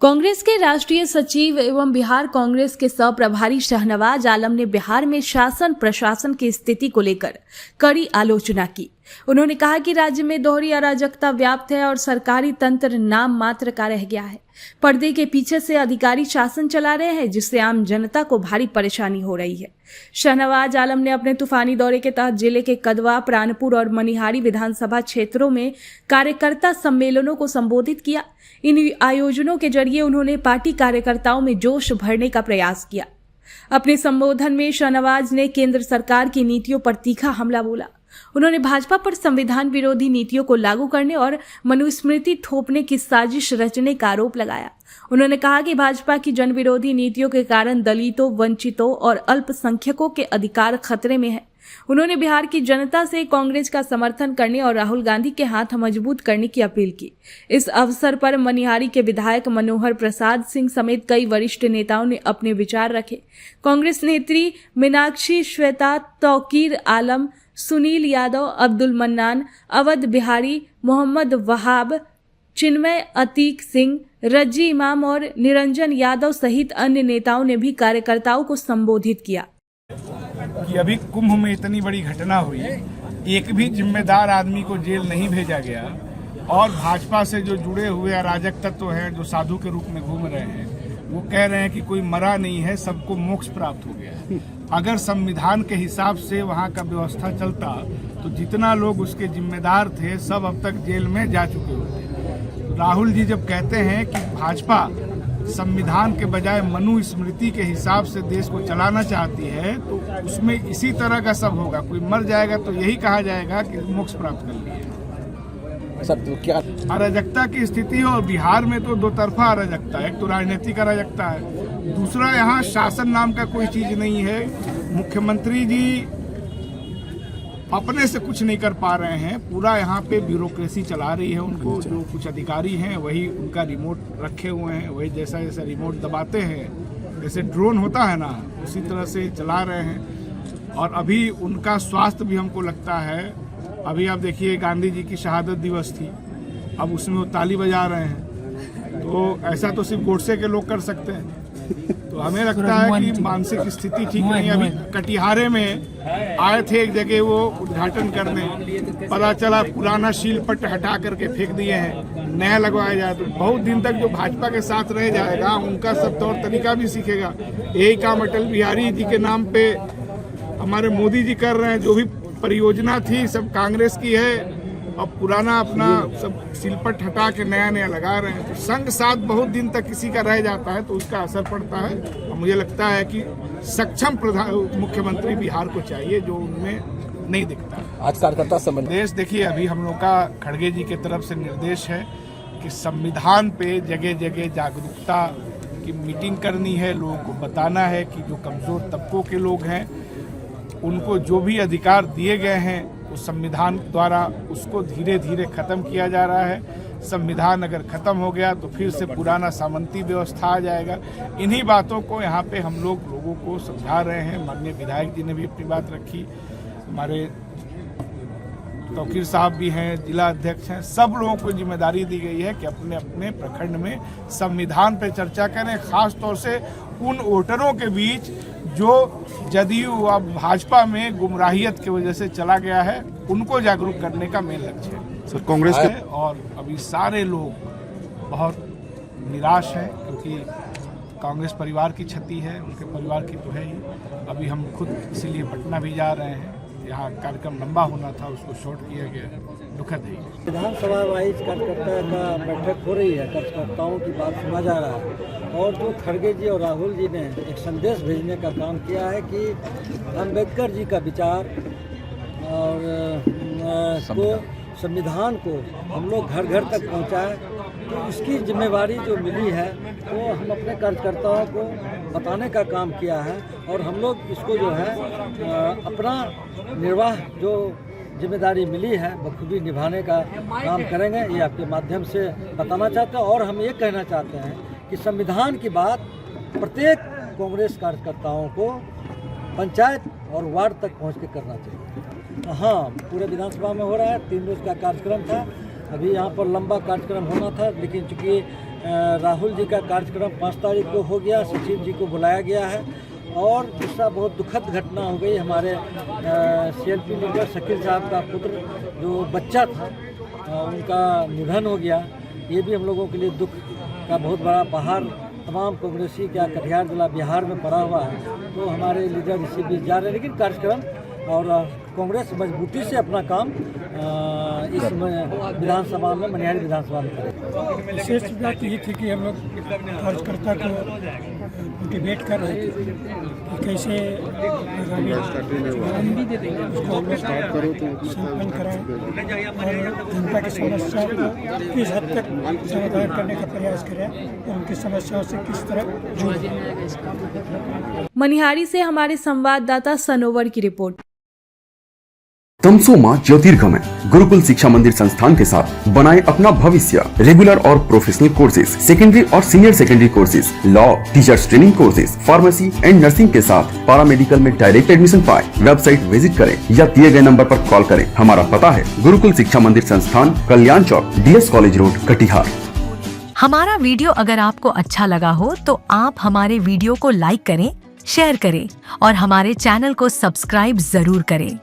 कांग्रेस के राष्ट्रीय सचिव एवं बिहार कांग्रेस के सह प्रभारी शाहनवाज आलम ने बिहार में शासन प्रशासन की स्थिति को लेकर कड़ी आलोचना की। उन्होंने कहा कि राज्य में दोहरी अराजकता व्याप्त है और सरकारी तंत्र नाम मात्र का रह गया है। पर्दे के पीछे से अधिकारी शासन चला रहे हैं, जिससे आम जनता को भारी परेशानी हो रही है। शाहनवाज आलम ने अपने तूफानी दौरे के तहत जिले के कदवा, प्राणपुर और मनिहारी विधानसभा क्षेत्रों में कार्यकर्ता सम्मेलनों को संबोधित किया। इन आयोजनों के जरिए उन्होंने पार्टी कार्यकर्ताओं में जोश भरने का प्रयास किया। अपने संबोधन में शाहनवाज ने केंद्र सरकार की नीतियों पर तीखा हमला बोला। उन्होंने भाजपा पर संविधान विरोधी नीतियों को लागू करने और मनुस्मृति थोपने की साजिश रचने का आरोप लगाया। उन्होंने कहा कि भाजपा की जन विरोधी नीतियों के कारण दलितों, वंचितों और अल्पसंख्यकों के अधिकार खतरे में है। उन्होंने बिहार की जनता से कांग्रेस का समर्थन करने और राहुल गांधी के हाथ मजबूत करने की अपील की। इस अवसर पर मनिहारी के विधायक मनोहर प्रसाद सिंह समेत कई वरिष्ठ नेताओं ने अपने विचार रखे। कांग्रेस नेत्री मीनाक्षी श्वेता, तौकीर आलम, सुनील यादव, अब्दुल मन्नान, अवध बिहारी, मोहम्मद वहाब, चिन्मय अतीक सिंह, रज्जी इमाम और निरंजन यादव सहित अन्य नेताओं ने भी कार्यकर्ताओं को संबोधित किया। कि अभी कुंभ में इतनी बड़ी घटना हुई, एक भी जिम्मेदार आदमी को जेल नहीं भेजा गया और भाजपा से जो जुड़े हुए अराजक तत्व हैं, जो साधु के रूप में घूम रहे हैं, वो कह रहे हैं कि कोई मरा नहीं है, सबको मोक्ष प्राप्त हो गया है। अगर संविधान के हिसाब से वहाँ का व्यवस्था चलता तो जितना लोग उसके जिम्मेदार थे सब अब तक जेल में जा चुके होते। राहुल जी जब कहते हैं कि भाजपा संविधान के बजाय मनुस्मृति के हिसाब से देश को चलाना चाहती है, तो उसमें इसी तरह का सब होगा। कोई मर जाएगा तो यही कहा जाएगा कि मोक्ष प्राप्त कर लिए। सर तो क्या अराजकता की स्थिति है और बिहार में तो दो तरफा अराजकता है। एक तो राजनीतिक अराजकता है, दूसरा यहाँ शासन नाम का कोई चीज नहीं है। मुख्यमंत्री जी अपने से कुछ नहीं कर पा रहे हैं, पूरा यहाँ पे ब्यूरोक्रेसी चला रही है उनको। जो कुछ अधिकारी हैं वही उनका रिमोट रखे हुए हैं, वही जैसा जैसा रिमोट दबाते हैं, जैसे ड्रोन होता है ना, उसी तरह से चला रहे हैं। और अभी उनका स्वास्थ्य भी हमको लगता है, अभी आप देखिए गांधी जी की शहादत दिवस थी, अब उसमें वो ताली बजा रहे हैं, तो ऐसा तो सिर्फ गोडसे के लोग कर सकते हैं। तो हमें लगता है कि मानसिक स्थिति ठीक नहीं। अभी कटिहारे में आए थे एक जगह वो उद्घाटन करने, पता चला पुराना शील पट हटा करके फेंक दिए हैं, नया लगवाया जाए। तो बहुत दिन तक जो भाजपा के साथ रह जाएगा उनका सब तौर तरीका भी सीखेगा। यही काम अटल बिहारी जी के नाम पे हमारे मोदी जी कर रहे हैं। जो भी परियोजना थी सब कांग्रेस की है, अब पुराना अपना सब सिलपट हटा के नया नया लगा रहे हैं। तो संग साथ बहुत दिन तक किसी का रह जाता है तो उसका असर पड़ता है। और मुझे लगता है कि सक्षम मुख्यमंत्री बिहार को चाहिए, जो उनमें नहीं दिखता। आज कार्यकर्ता निर्देश देखिए, अभी हम लोग का खड़गे जी की तरफ से निर्देश है कि संविधान पे जगह जगह जागरूकता की मीटिंग करनी है। लोगों को बताना है कि जो कमजोर तबकों के लोग हैं उनको जो भी अधिकार दिए गए हैं उस संविधान द्वारा उसको धीरे धीरे खत्म किया जा रहा है। संविधान अगर खत्म हो गया तो फिर से पुराना सामंती व्यवस्था आ जाएगा। इन्हीं बातों को यहाँ पे हम लोगों को समझा रहे हैं। माननीय विधायक जी ने भी अपनी बात रखी, हमारे तौकीर साहब भी हैं, जिला अध्यक्ष हैं, सब लोगों को जिम्मेदारी दी गई है कि अपने अपने प्रखंड में संविधान पर चर्चा करें। खास तौर से उन वोटरों के बीच जो जदयू अब भाजपा में गुमराहियत की वजह से चला गया है, उनको जागरूक करने का मेन लक्ष्य है। सर कांग्रेस के और अभी सारे लोग बहुत निराश हैं क्योंकि कांग्रेस परिवार की क्षति है, उनके परिवार की तो है ही। अभी हम खुद इसीलिए पटना भी जा रहे हैं, यहाँ कार्यक्रम लंबा होना था उसको शॉर्ट किया गया, दुखद है। विधानसभा वाइज कार्यकर्ता का बैठक हो रही है, कार्यकर्ताओं की बात सुना जा रहा है और जो खड़गे जी और राहुल जी ने एक संदेश भेजने का काम किया है कि अम्बेडकर जी का विचार और संविधान को हम लोग घर घर तक पहुँचाएं। तो इसकी जिम्मेवारी जो मिली है वो हम अपने कार्यकर्ताओं को बताने का काम किया है और हम लोग इसको जो है अपना निर्वाह जो जिम्मेदारी मिली है बखूबी निभाने का काम करेंगे, ये आपके माध्यम से बताना चाहते हैं। और हम ये कहना चाहते हैं कि संविधान की बात प्रत्येक कांग्रेस कार्यकर्ताओं को पंचायत और वार्ड तक पहुंच के करना चाहिए। हाँ, पूरे विधानसभा में हो रहा है, 3 रोज का कार्यक्रम था। अभी यहाँ पर लंबा कार्यक्रम होना था, लेकिन चूँकि राहुल जी का कार्यक्रम 5 तारीख को हो गया, सचिव जी को बुलाया गया है। और दूसरा बहुत दुखद घटना हो गई, हमारे CLP लीडर शकील साहब का पुत्र जो बच्चा था उनका निधन हो गया। ये भी हम लोगों के लिए दुख का बहुत बड़ा पहाड़ तमाम कांग्रेसी क्या कटिहार जिला बिहार में पड़ा हुआ है। तो हमारे लीडर इसी बीच जा रहे हैं, लेकिन कार्यक्रम और कांग्रेस मजबूती से अपना काम इस विधानसभा में, मनिहारी विधानसभा में करेगी। विशेष बात ये थी कि हम लोग कार्यकर्ता को मोटिवेट कर रहे थे कि कैसे संपन्न कराएं और जनता की समस्या को किस हद तक समाधान करने का प्रयास करें और उनकी समस्याओं से किस तरह जुड़ें। मनिहारी से हमारे संवाददाता सनोवर की रिपोर्ट। तमसोमा ज्योतिर्गमय गुरुकुल शिक्षा मंदिर संस्थान के साथ बनाए अपना भविष्य। रेगुलर और प्रोफेशनल कोर्सेज, सेकेंडरी और senior secondary courses, law, teachers training courses, pharmacy and nursing के साथ पैरामेडिकल में डायरेक्ट एडमिशन पाए। वेबसाइट विजिट करें या दिए गए नंबर पर कॉल करें। हमारा पता है गुरुकुल शिक्षा मंदिर संस्थान, कल्याण चौक, DS कॉलेज रोड, कटिहार। हमारा वीडियो अगर आपको अच्छा लगा हो तो आप हमारे वीडियो को लाइक करें, शेयर करें और हमारे चैनल को सब्सक्राइब जरूर करें।